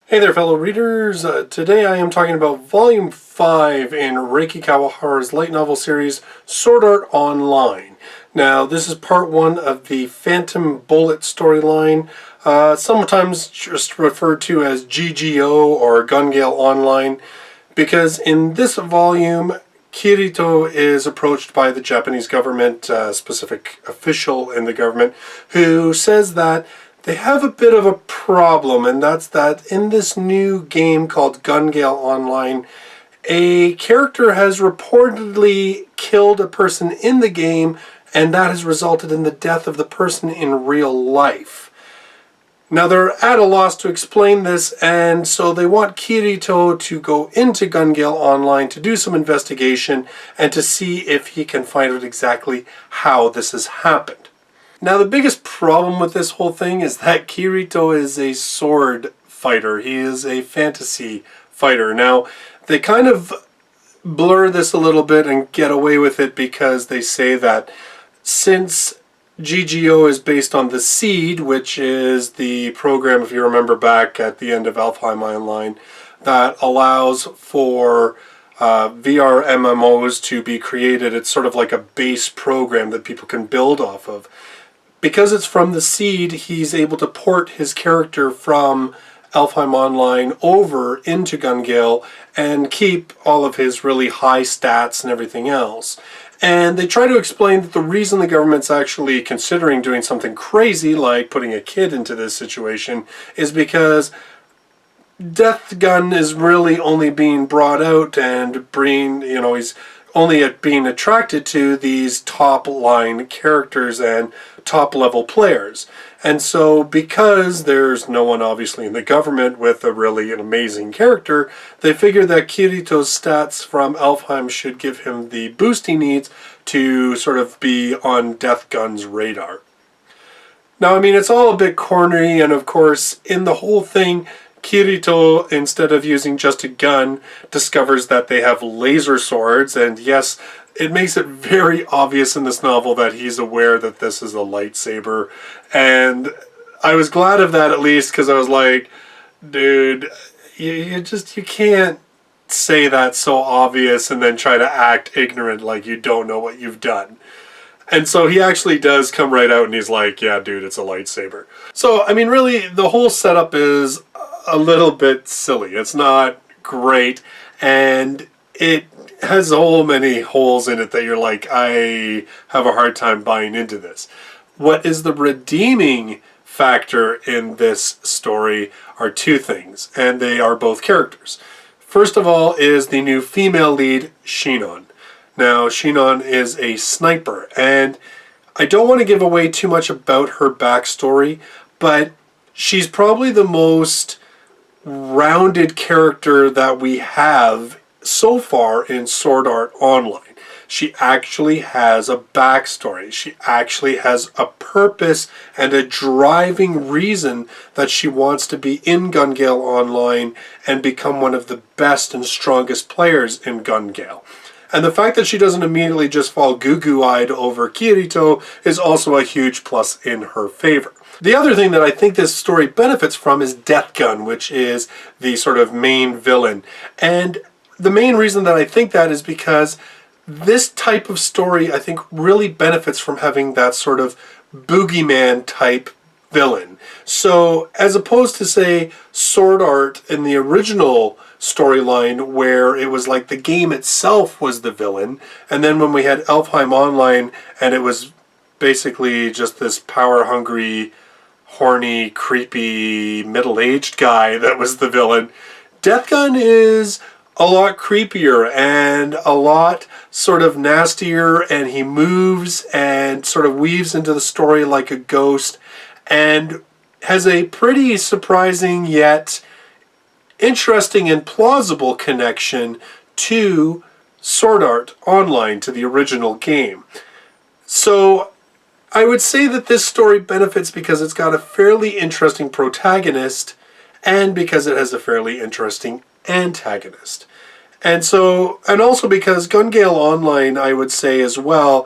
Hey there, fellow readers. Today I am talking about Volume 5 in Reki Kawahara's light novel series, Sword Art Online. Now, this is part 1 of the Phantom Bullet storyline, sometimes just referred to as GGO or Gun Gale Online, because in this volume, Kirito is approached by the Japanese government, a specific official in the government, who says that they have a bit of a problem, and that's that in this new game called Gun Gale Online, a character has reportedly killed a person in the game, and that has resulted in the death of the person in real life. Now they're at a loss to explain this, and so they want Kirito to go into Gun Gale Online to do some investigation and to see if he can find out exactly how this has happened. Now the biggest problem with this whole thing is that Kirito is a sword fighter. He is a fantasy fighter. Now they kind of blur this a little bit and get away with it because they say that since GGO is based on the Seed, which is the program, if you remember back at the end of Alfheim Online, that allows for VR MMOs to be created. It's sort of like a base program that people can build off of. Because it's from the Seed, he's able to port his character from Alfheim Online over into Gun Gale and keep all of his really high stats and everything else. And they try to explain that the reason the government's actually considering doing something crazy like putting a kid into this situation is because Death Gun is really only being brought out and he's only being attracted to these top line characters and top level players. And so because there's no one obviously in the government with an amazing character, they figure that Kirito's stats from Alfheim should give him the boost he needs to sort of be on Death Gun's radar. Now, I mean, it's all a bit corny, and of course, in the whole thing, Kirito, instead of using just a gun, discovers that they have laser swords, and yes, it makes it very obvious in this novel that he's aware that this is a lightsaber, and I was glad of that at least, because I was like, dude, you can't say that so obvious and then try to act ignorant like you don't know what you've done. And so he actually does come right out and he's like, yeah, dude, it's a lightsaber. So, I mean, really, the whole setup is a little bit silly. It's not great, and it has so many holes in it that you're like, I have a hard time buying into this. What is the redeeming factor in this story are two things, and they are both characters. First of all is the new female lead, Shinon. Now, Shinon is a sniper, and I don't want to give away too much about her backstory, but she's probably the most rounded character that we have so far in Sword Art Online. She actually has a backstory. She actually has a purpose and a driving reason that she wants to be in Gun Gale Online and become one of the best and strongest players in Gun Gale. And the fact that she doesn't immediately just fall goo-goo-eyed over Kirito is also a huge plus in her favor. The other thing that I think this story benefits from is Death Gun, which is the sort of main villain. And the main reason that I think that is because this type of story, I think, really benefits from having that sort of boogeyman type villain. So as opposed to, say, Sword Art in the original storyline where it was like the game itself was the villain, and then when we had Alfheim Online and it was basically just this power-hungry, horny, creepy, middle-aged guy that was the villain, Death Gun is a lot creepier and a lot sort of nastier, and he moves and sort of weaves into the story like a ghost and has a pretty surprising yet interesting and plausible connection to Sword Art Online, to the original game. So I would say that this story benefits because it's got a fairly interesting protagonist and because it has a fairly interesting antagonist. And also because Gun Gale Online, I would say as well,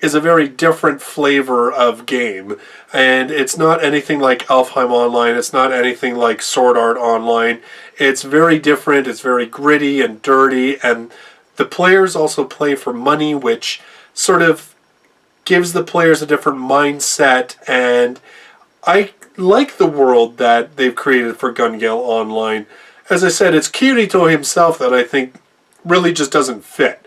is a very different flavor of game. And it's not anything like Alfheim Online. It's not anything like Sword Art Online. It's very different. It's very gritty and dirty. And the players also play for money, which sort of gives the players a different mindset. And I like the world that they've created for Gun Gale Online. As I said, it's Kirito himself that I think really just doesn't fit.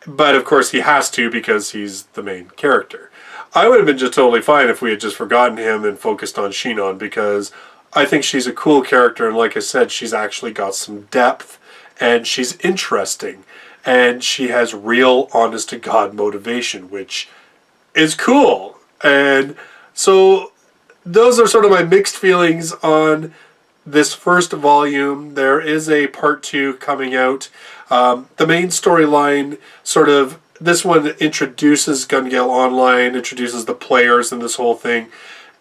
But of course he has to because he's the main character. I would have been just totally fine if we had just forgotten him and focused on Shinon, because I think she's a cool character, and like I said, she's actually got some depth and she's interesting and she has real honest-to-God motivation, which is cool. And so those are sort of my mixed feelings on this first volume. There is a part 2 coming out. The main storyline sort of, this one introduces Gun Gale Online, introduces the players and this whole thing.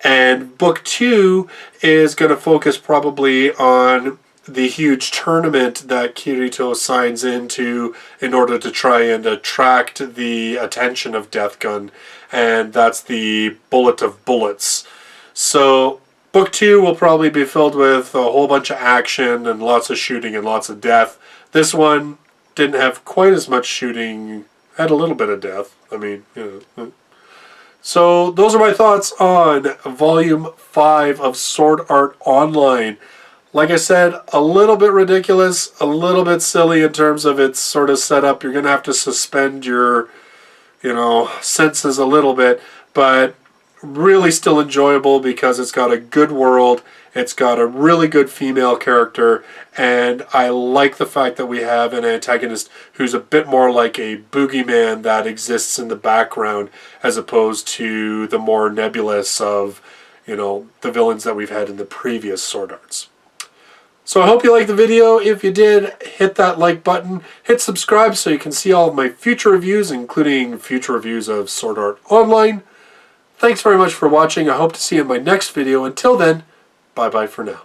And book 2 is going to focus probably on the huge tournament that Kirito signs into in order to try and attract the attention of Death Gun. And that's the Bullet of Bullets. So book 2 will probably be filled with a whole bunch of action and lots of shooting and lots of death. This one didn't have quite as much shooting, had a little bit of death. I mean, you know. So those are my thoughts on Volume 5 of Sword Art Online. Like I said, a little bit ridiculous, a little bit silly in terms of its sort of setup. You're going to have to suspend your, senses a little bit, but really still enjoyable because it's got a good world, it's got a really good female character, and I like the fact that we have an antagonist who's a bit more like a boogeyman that exists in the background as opposed to the more nebulous of, the villains that we've had in the previous Sword Arts. So I hope you liked the video. If you did, hit that like button, hit subscribe so you can see all of my future reviews, including future reviews of Sword Art Online. Thanks very much for watching. I hope to see you in my next video. Until then, bye-bye for now.